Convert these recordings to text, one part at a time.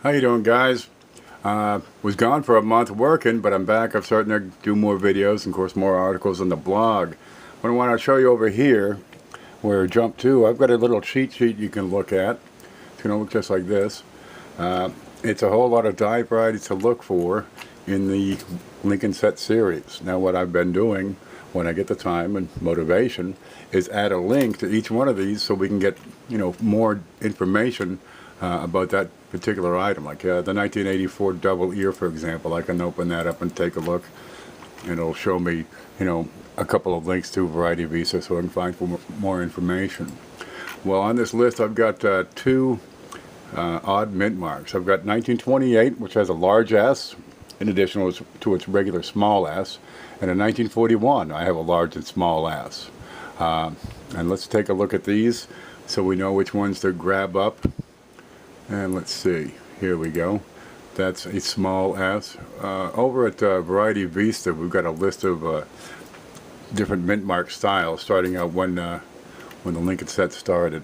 How you doing, guys? Was gone for a month working, but I'm back. I'm starting to do more videos and, of course, more articles on the blog. What I want to show you over here, where jump to, I've got a little cheat sheet you can look at. It's going to look just like this. It's a whole lot of die varieties to look for in the Lincoln Set series. Now, what I've been doing when I get the time and motivation is add a link to each one of these so we can get, more information about that particular item. Like the 1984 double ear, for example. I can open that up and take a look, and it'll show me, a couple of links to Variety Visa so I can find for more information. Well, on this list I've got two odd mint marks. I've got 1928, which has a large S in addition to its regular small S, and in 1941 I have a large and small S. And let's take a look at these so we know which ones to grab up. And let's see, here we go. That's a small S. Over at Variety Vista, we've got a list of different Mintmark styles, starting out when the Lincoln Set started.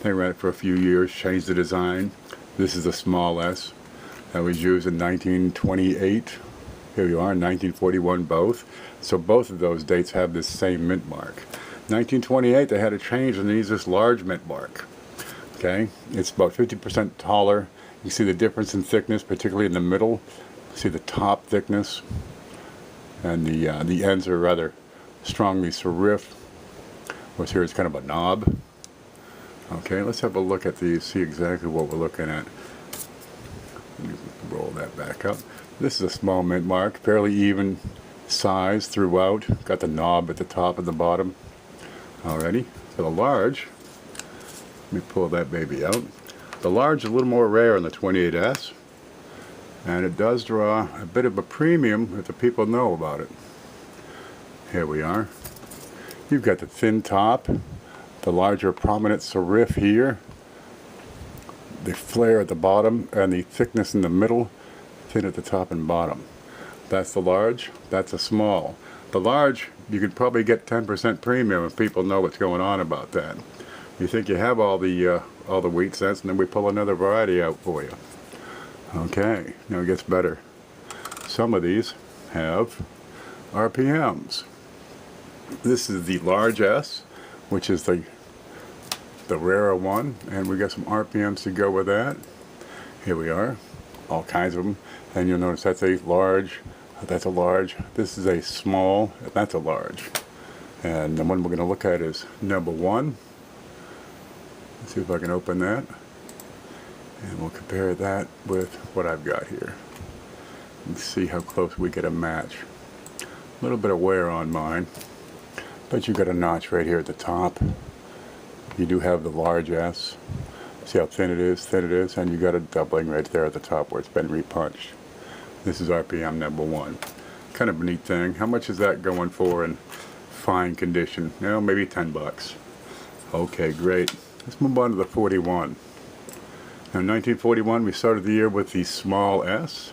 They ran it for a few years, changed the design. This is a small S that was used in 1928. Here you are, in 1941 both. So both of those dates have this same mint mark. 1928, they had a change and they used this large mint mark. Okay, it's about 50% taller. You see the difference in thickness, particularly in the middle. See the top thickness, and the ends are rather strongly serif. Whereas here it's kind of a knob. Okay, let's have a look at these, see exactly what we're looking at. Roll that back up. This is a small mint mark, fairly even size throughout. Got the knob at the top and the bottom. Alrighty, for the large, let me pull that baby out. The large is a little more rare in the 28S, and it does draw a bit of a premium if the people know about it. Here we are. You've got the thin top, the larger prominent serif here, the flare at the bottom, and the thickness in the middle, thin at the top and bottom. That's the large, that's a small. The large, you could probably get 10% premium if people know what's going on about that. You think you have all the wheat cents, and then we pull another variety out for you. Okay, now it gets better. Some of these have RPMs. This is the large S, which is the rarer one, and we got some RPMs to go with that. Here we are, all kinds of them, and you'll notice that's a large, that's a large, this is a small, that's a large. And the one we're going to look at is number 1. Let's see if I can open that, and we'll compare that with what I've got here and see how close we get a match. A little bit of wear on mine, but you've got a notch right here at the top. You do have the large S. See how thin it is, and you got a doubling right there at the top where it's been repunched. This is RPM number 1. Kind of a neat thing. How much is that going for in fine condition? Maybe 10 bucks. Okay, great. Let's move on to the 41. Now, in 1941, we started the year with the small S,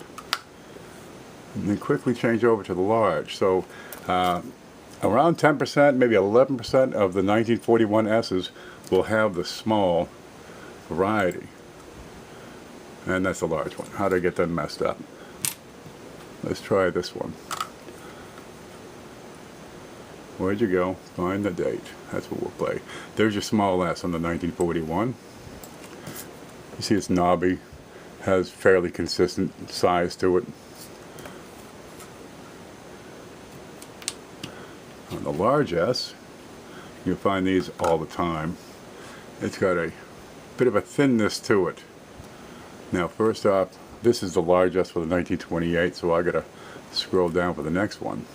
and then quickly changed over to the large. So, around 10%, maybe 11% of the 1941 S's will have the small variety. And that's the large one. How did I get them messed up? Let's try this one. Where'd you go? Find the date. That's what we'll play. There's your small S on the 1941. You see it's knobby, has fairly consistent size to it. On the large S, you'll find these all the time. It's got a bit of a thinness to it. Now, first off, this is the large S for the 1928, so I gotta scroll down for the next one.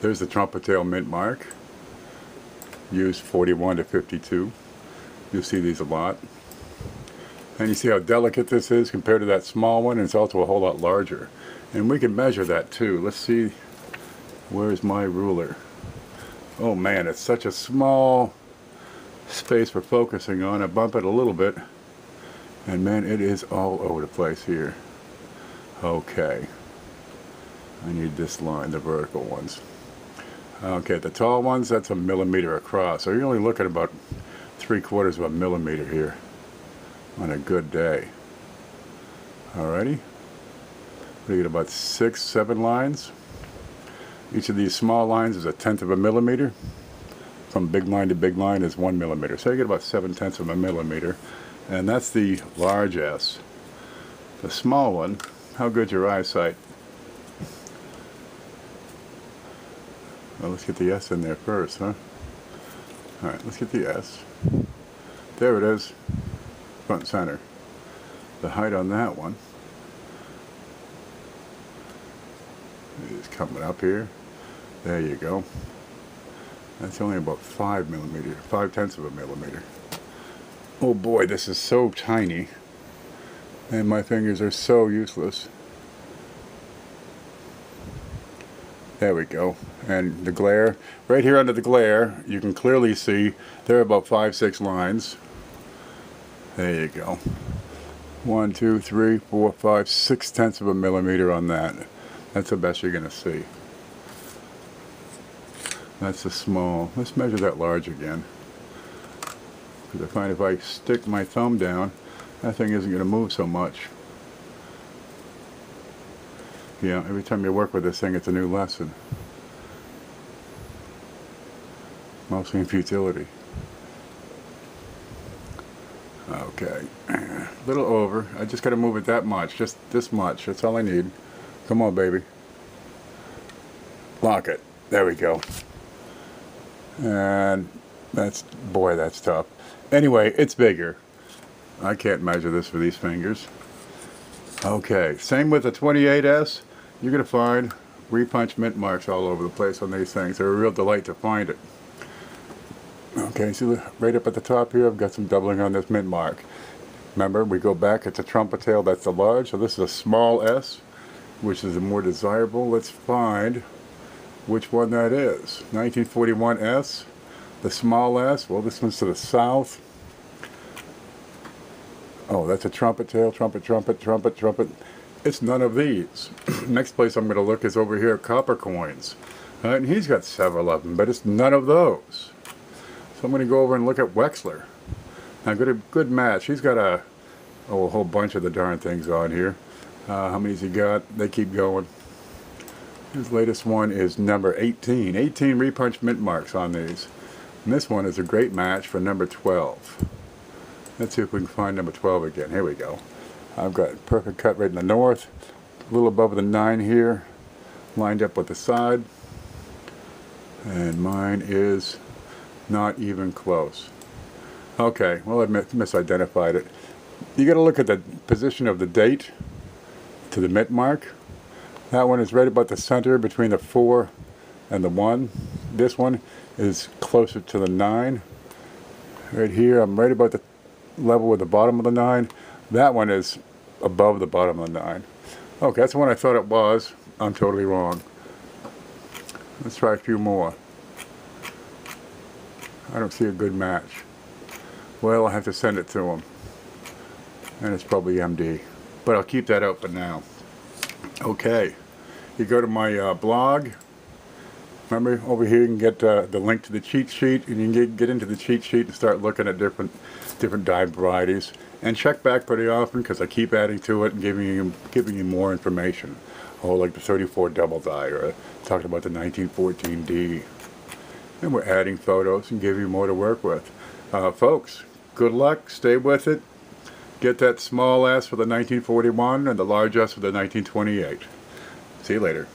There's the trumpet tail mint mark, used 41 to 52. You'll see these a lot. And you see how delicate this is compared to that small one, and it's also a whole lot larger. And we can measure that too. Let's see, where's my ruler? Oh man, it's such a small space we're focusing on. I bump it a little bit, and man, it is all over the place here. Okay, I need this line, the vertical ones. Okay, the tall ones, that's a millimeter across. So you're only looking at about 3/4 of a millimeter here on a good day. Alrighty. We get about 6, 7 lines. Each of these small lines is 1/10 of a millimeter. From big line to big line is 1 millimeter. So you get about 7/10 of a millimeter. And that's the large S. The small one, how good's your eyesight? Well, let's get the S in there first, huh? Alright, let's get the S. There it is. Front and center. The height on that one is coming up here. There you go. That's only about 5 millimeter, 5/10 of a millimeter. Oh boy, this is so tiny. And my fingers are so useless. There we go. And the glare, right here under the glare, you can clearly see there are about 5, 6 lines. There you go. 1, 2, 3, 4, 5, 6/10 of a millimeter on that. That's the best you're going to see. That's the small. Let's measure that large again. Because I find if I stick my thumb down, that thing isn't going to move so much. Yeah, every time you work with this thing, it's a new lesson. Mostly in futility. Okay, a little over. I just got to move it that much, just this much. That's all I need. Come on, baby. Lock it. There we go. And that's, boy, that's tough. Anyway, it's bigger. I can't measure this with these fingers. Okay, same with the 28S. You're going to find repunch mint marks all over the place on these things. They're a real delight to find it. Okay, see right up at the top here, I've got some doubling on this mint mark. Remember, we go back, it's a trumpet tail, that's the large, so this is a small S, which is the more desirable. Let's find which one that is. 1941 S, the small S. Well, this one's to the south. Oh, that's a trumpet tail, trumpet, trumpet, trumpet, trumpet. It's none of these. Next place I'm going to look is over here at copper coins. And he's got several of them, but it's none of those. So I'm going to go over and look at Wexler. Now, good match. He's got a whole bunch of the darn things on here. How many's he got? They keep going. His latest one is number 18. 18 repunch mint marks on these. And this one is a great match for number 12. Let's see if we can find number 12 again. Here we go. I've got perfect cut right in the north. A little above the 9 here. Lined up with the side. And mine is not even close. Okay, well, I misidentified it. You got to look at the position of the date to the mint mark. That one is right about the center between the 4 and the 1. This one is closer to the 9. Right here, I'm right about the level with the bottom of the 9. That one is above the bottom of the 9. Okay, that's the one I thought it was. I'm totally wrong. Let's try a few more. I don't see a good match. Well, I'll have to send it to him. And it's probably MD. But I'll keep that out for now. Okay. You go to my blog. Remember, over here you can get the link to the cheat sheet. And you can get into the cheat sheet and start looking at different dye varieties. And check back pretty often because I keep adding to it and giving you more information. Oh, like the 34 double dye, or talking about the 1914D. And we're adding photos and giving you more to work with. Folks, good luck, stay with it. Get that small S for the 1941 and the large S for the 1928. See you later.